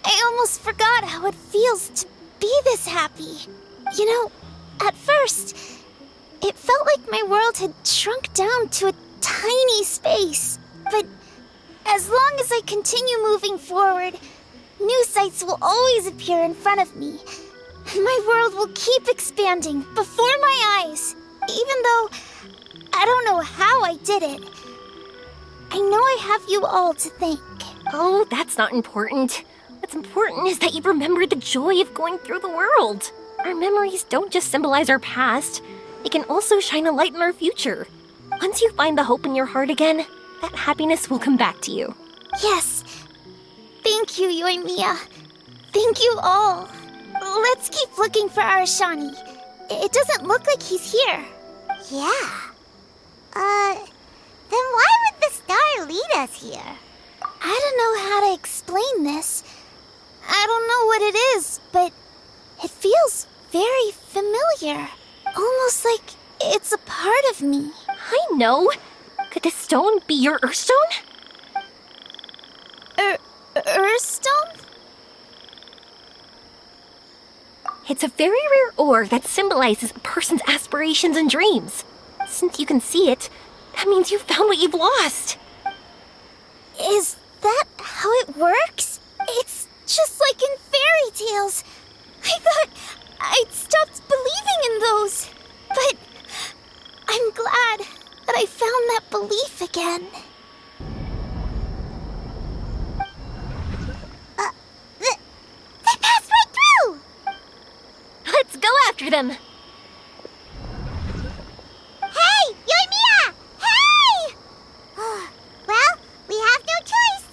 I almost forgot how it feels to be this happy. You know, at first, it felt like my world had shrunk down to a tiny space. But as long as I continue moving forward, new sights will always appear in front of me. And my world will keep expanding before my eyes. Even though I don't know how I did it. I know I have you all to thank. Oh, that's not important. What's important is that you remember the joy of going through the world. Our memories don't just symbolize our past, they can also shine a light in our future. Once you find the hope in your heart again, that happiness will come back to you. Yes. Thank you, Yoimiya. Thank you all. Let's keep looking for Arashani. It doesn't look like he's here. Yeah. Then why would the star lead us here? I don't know how to explain this. I don't know what it is, but it feels very familiar. Almost like it's a part of me. I know. Could this stone be your Earthstone? Earthstone? It's a very rare ore that symbolizes a person's aspirations and dreams. Since you can see it, that means you've found what you've lost. Is that how it works? It's just like in fairy tales. I thought I'd stopped believing in those. But I'm glad that I found that belief again. They passed right through! Let's go after them. Hey, Yoimiya! Hey! Well, we have no choice.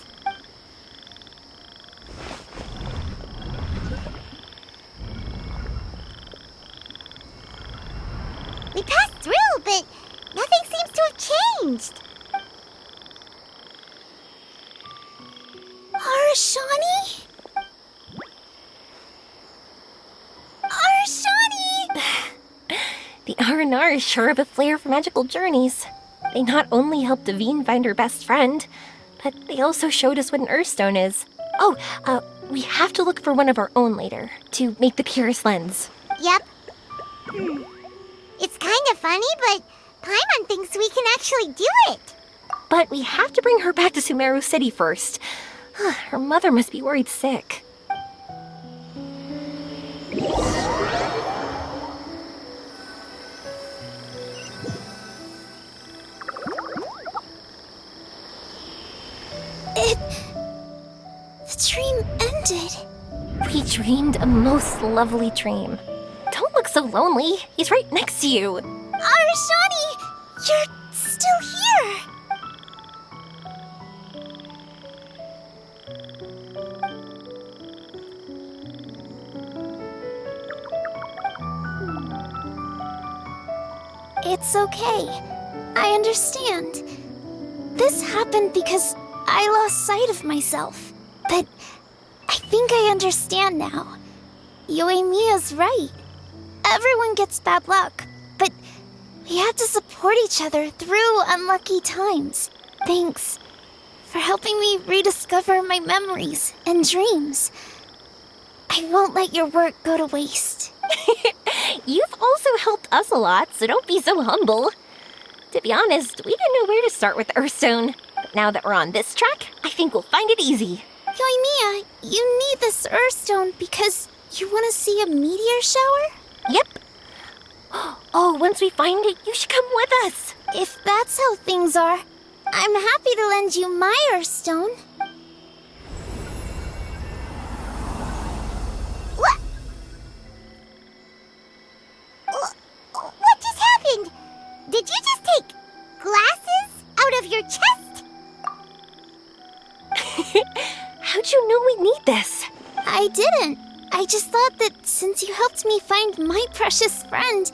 We passed through, but nothing seems to have changed. Arashani? Arashani! The R&R is sure of a flair for magical journeys. They not only helped Devine find her best friend, but they also showed us what an Earthstone is. Oh, we have to look for one of our own later, to make the purest lens. Yep. It's kind of funny, but Paimon thinks we can actually do it. But we have to bring her back to Sumeru City first. Her mother must be worried sick. The dream ended. We dreamed a most lovely dream. Don't look so lonely. He's right next to you. Arashani, you're still here. It's okay. I understand. This happened because I lost sight of myself. But I think I understand now. Yoimiya's right. Everyone gets bad luck, but we have to support each other through unlucky times. Thanks for helping me rediscover my memories and dreams. I won't let your work go to waste. You've also helped us a lot, so don't be so humble. To be honest, we didn't know where to start with Earthstone. But now that we're on this track, I think we'll find it easy. Yoimiya, you need this Earthstone because you want to see a meteor shower? Yep. Oh, once we find it, you should come with us. If that's how things are, I'm happy to lend you my Earthstone. What just happened? Did you just take glasses out of your chest? How'd you know we need this? I didn't. I just thought that since you helped me find my precious friend,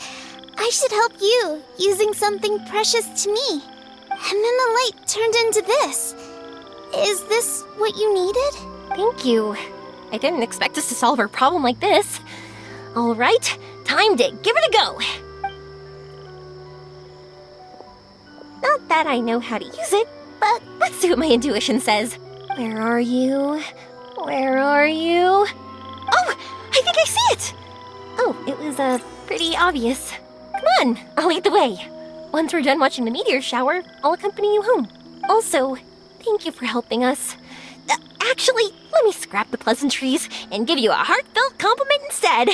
I should help you using something precious to me. And then the light turned into this. Is this what you needed? Thank you. I didn't expect us to solve our problem like this. All right, time to give it a go. Not that I know how to use it, but let's see what my intuition says. Where are you? Where are you? Oh, I think I see it! Oh, it was, pretty obvious. Come on, I'll lead the way. Once we're done watching the meteor shower, I'll accompany you home. Also, thank you for helping us. Actually, let me scrap the pleasantries and give you a heartfelt compliment instead.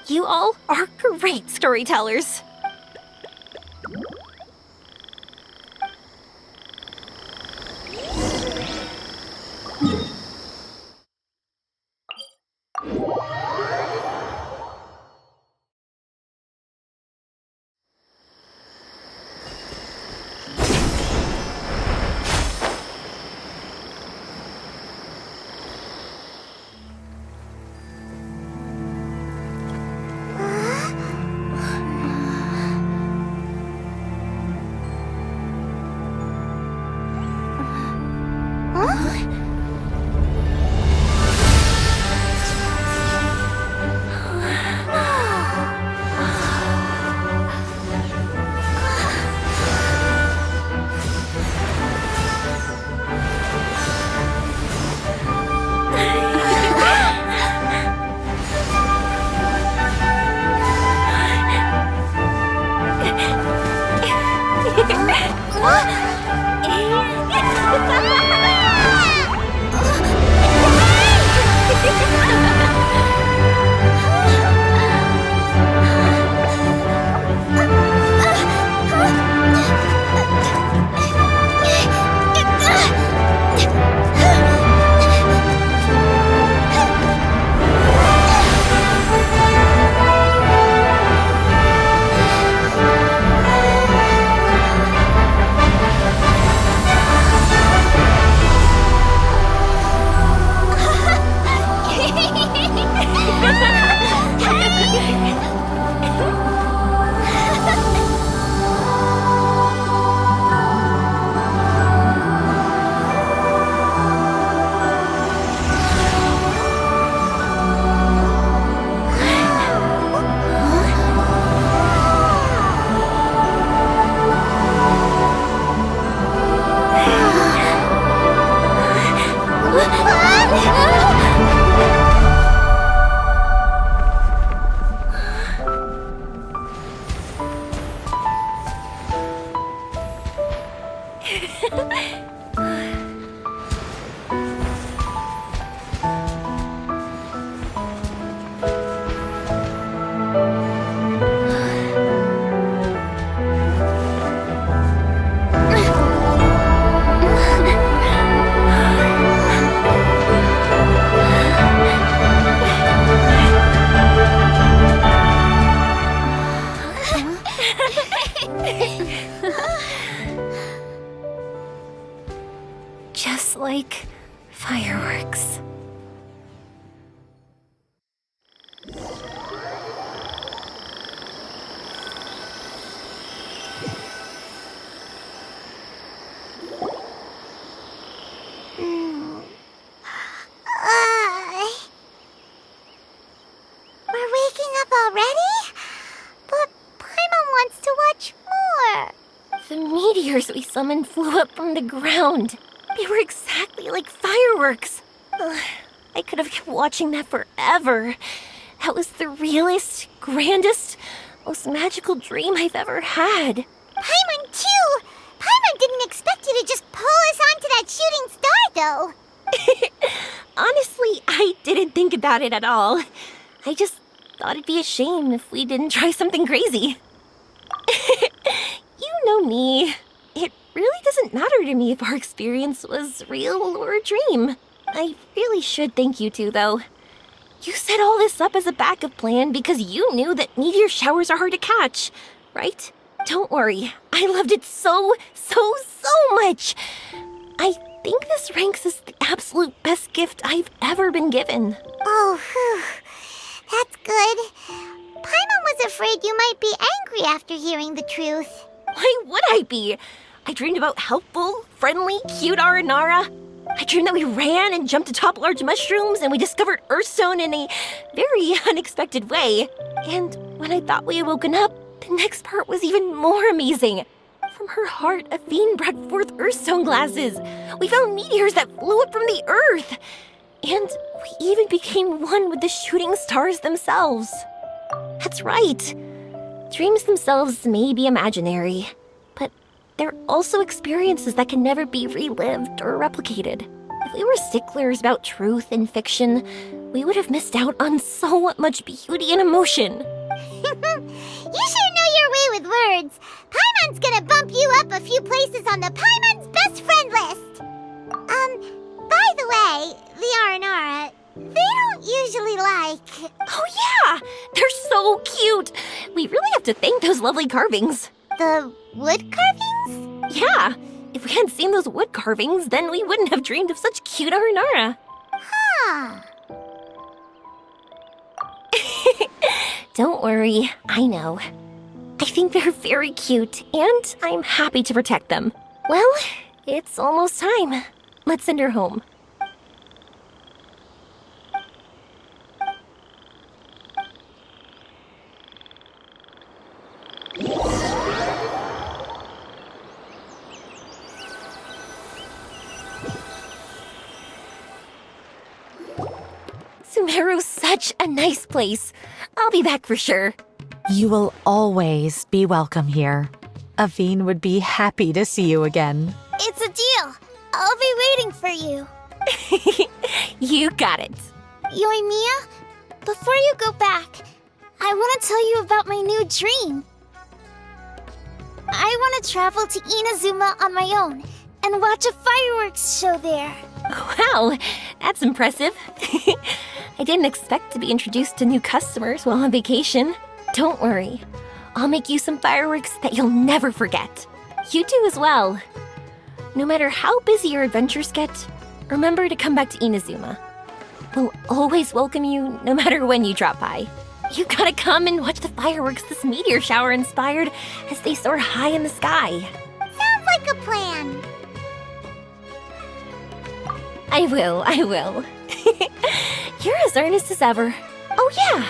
You all are great storytellers. Just like fireworks. We're waking up already? But Paimon wants to watch more. The meteors we summoned flew up from the ground. They were exactly like fireworks. Ugh, I could have kept watching that forever. That was the realest, grandest, most magical dream I've ever had. Paimon too! Paimon didn't expect you to just pull us onto that shooting star, though. Honestly, I didn't think about it at all. I just thought it'd be a shame if we didn't try something crazy. You know me. It really doesn't matter to me if our experience was real or a dream. I really should thank you two, though. You set all this up as a backup plan because you knew that meteor showers are hard to catch, right? Don't worry. I loved it so much. I think this ranks as the absolute best gift I've ever been given. Oh, whew. That's good. Paimon was afraid you might be angry after hearing the truth. Why would I be? I dreamed about helpful, friendly, cute Aranara. I dreamed that we ran and jumped atop large mushrooms and we discovered Earthstone in a very unexpected way. And when I thought we had woken up, the next part was even more amazing. From her heart, Athene brought forth Earthstone glasses. We found meteors that flew up from the Earth. And we even became one with the shooting stars themselves. That's right. Dreams themselves may be imaginary, but they're also experiences that can never be relived or replicated. If we were sticklers about truth in fiction, we would have missed out on so much beauty and emotion. You sure know your way with words. Paimon's gonna bump you up a few places on the Paimon's best friend list. By the way, the Aranara, they don't usually like... Oh yeah! They're so cute! We really have to thank those lovely carvings. The wood carvings? Yeah! If we hadn't seen those wood carvings, then we wouldn't have dreamed of such cute Aranara. Huh. Don't worry, I know. I think they're very cute, and I'm happy to protect them. Well, it's almost time. Let's send her home. Sumeru's such a nice place. I'll be back for sure. You will always be welcome here. Athene would be happy to see you again. It's a deal. I'll be waiting for you. You got it. Yoimiya, before you go back, I want to tell you about my new dream. I want to travel to Inazuma on my own and watch a fireworks show there. Wow, that's impressive. I didn't expect to be introduced to new customers while on vacation. Don't worry. I'll make you some fireworks that you'll never forget. You do as well. No matter how busy your adventures get, remember to come back to Inazuma. We'll always welcome you no matter when you drop by. You gotta come and watch the fireworks this meteor shower inspired as they soar high in the sky. Sounds like a plan. I will. You're as earnest as ever. Oh yeah,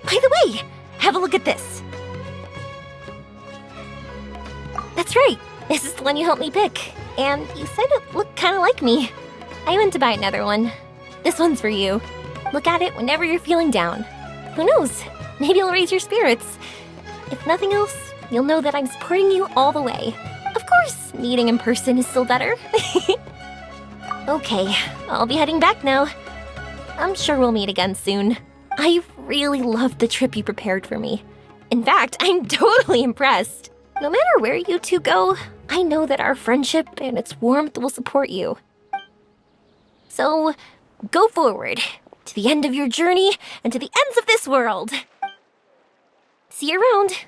by the way, have a look at this. That's right, this is the one you helped me pick. And you said it looked kind of like me. I went to buy another one. This one's for you. Look at it whenever you're feeling down. Who knows? Maybe it'll raise your spirits. If nothing else, you'll know that I'm supporting you all the way. Of course. course, meeting in person is still better. Okay, I'll be heading back now. I'm sure we'll meet again soon. I really loved the trip you prepared for me. In fact, I'm totally impressed. No matter where you two go, I know that our friendship and its warmth will support you. So, go forward, to the end of your journey and to the ends of this world. See you around.